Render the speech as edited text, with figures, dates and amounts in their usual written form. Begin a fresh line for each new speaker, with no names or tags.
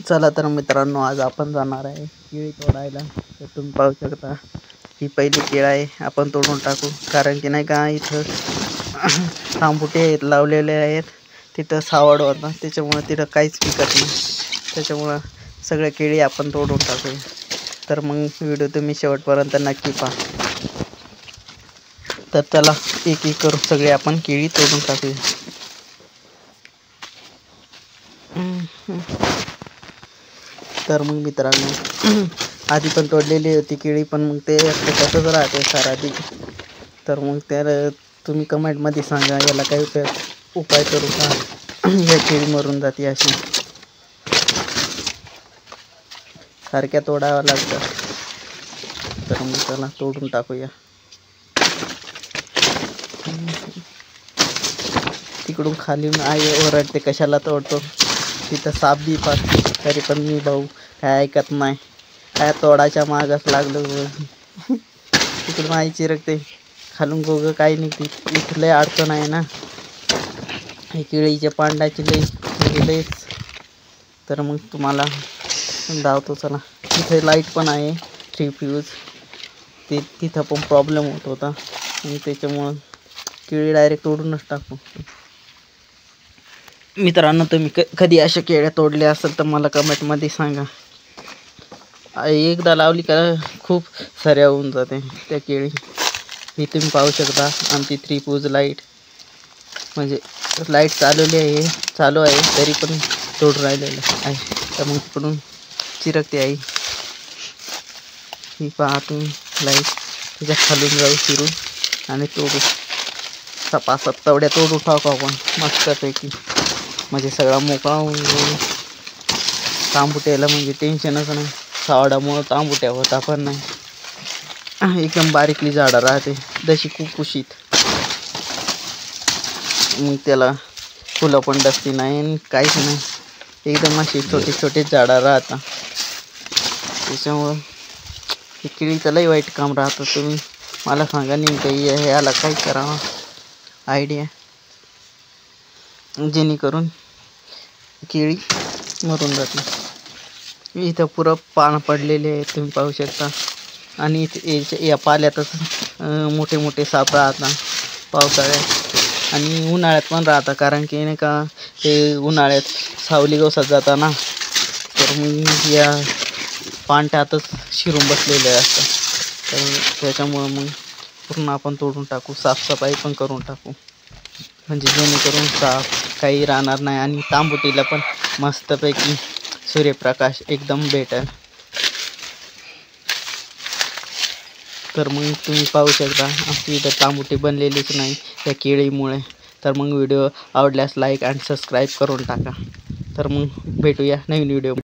चला तर मित्रांनो, आज आपण जाणार आहे केळी तोडायला. तर तुम्ही पाहू शकता, ही पहिली केळी आहे, आपण तोडून टाकू. कारण की नाही का, इथं तांबुटे लावलेले आहेत, तिथं सावड होता, त्याच्यामुळे तिथं काहीच पिकत नाही. त्याच्यामुळं सगळे केळी आपण तोडून टाकूया. तर मग व्हिडिओ तुम्ही शेवटपर्यंत नक्की पहा. तर चला, एक एक करून सगळे आपण केळी तोडून टाकूया. तर मग मित्रांनो, आधी पण तोडलेली होती केळी, पण मग ते तसंच राहते सारादी. तर मग त्याला तुम्ही कमेंटमध्ये सांगा, याला काही उपाय करू का, या केळी मरून जाते अशी. सारख्या तोडाव्या लागतात. तर मग त्याला तोडून टाकूया. तिकडून खाली आई ओरडते, कशाला तोडतो, तिथं साप बी पाहते. तरी पण मी भाऊ काय ऐकत नाही, काय तोडाच्या मागच लागलो. तिकडून आई चिरकते, खालून गोगं काही निघते. इथं लय अडचण आहे ना, हे केळीच्या पांडाची लयच. तर मग तुम्हाला दावतो चला. इथे लाईट पण आहे, 3 फ्यूज. तिथं पण प्रॉब्लेम होत होता, आणि त्याच्यामुळं केळी डायरेक्ट तोडूनच टाकू. मित्रांनो, तुम्ही कधी अशा केळ्या तोडल्या असेल तर मला कमेंटमध्ये सांगा. एकदा लावली का खूप साऱ्या होऊन जाते त्या केळी. ही तुम्ही पाहू शकता, आमची 3 फ्यूज लाईट, म्हणजे लाईट चालू आहे तरी पण तोड राहिलेलं आहे. तर मग तिकडून चिरकते आई. ही पहा तुम्ही लाईट, त्याच्या खालून जाऊ फिरून आणि तोडू. 5-7 तवड्या तोडू टाकू आपण मस्तपैकी, म्हणजे सगळा मोकळा होऊन जाईल. तांबुट्याला म्हणजे टेन्शनच नाही, सावडामुळं तांबुट्या होता पण नाही. एकदम बारीकली झाडं राहते, जशी कुकुशीत. मग त्याला फुलं पण डसती नाही आणि काहीच नाही, एकदम अशी छोटे छोटे झाडं राहतात. त्याच्यामुळं हे केळीचं लई वाईट काम राहतं. तुम्ही मला सांगा नेमकं याला काय करावं आयडिया, जेणेकरून केळी मरून जाते. इथं पुरं पानं पडलेले आहेत, तुम्ही पाहू शकता. आणि या पाल्यातच मोठे मोठे साप राहतात पावसाळ्यात, आणि उन्हाळ्यात पण राहतात. कारण की नाही का, ते उन्हाळ्यात सावली गवसात जातात ना, तर मग या पांट्यातच शिरून बसलेले असतात. तर त्याच्यामुळं मग पूर्ण आपण तोडून टाकू, साफसफाई पण करून टाकू, म्हणजे जेणेकरून साप काही राहणार नाही. आणि तांबुटीला पण मस्तपैकी सूर्यप्रकाश एकदम भेटेल. तर मग तुम्ही पाहू शकता, आमची इथं तांबुटी बनलेलीच नाही या केळीमुळे. तर मग व्हिडिओ आवडल्यास लाईक आणि सबस्क्राईब करून टाका. तर मग भेटूया नवीन व्हिडिओ.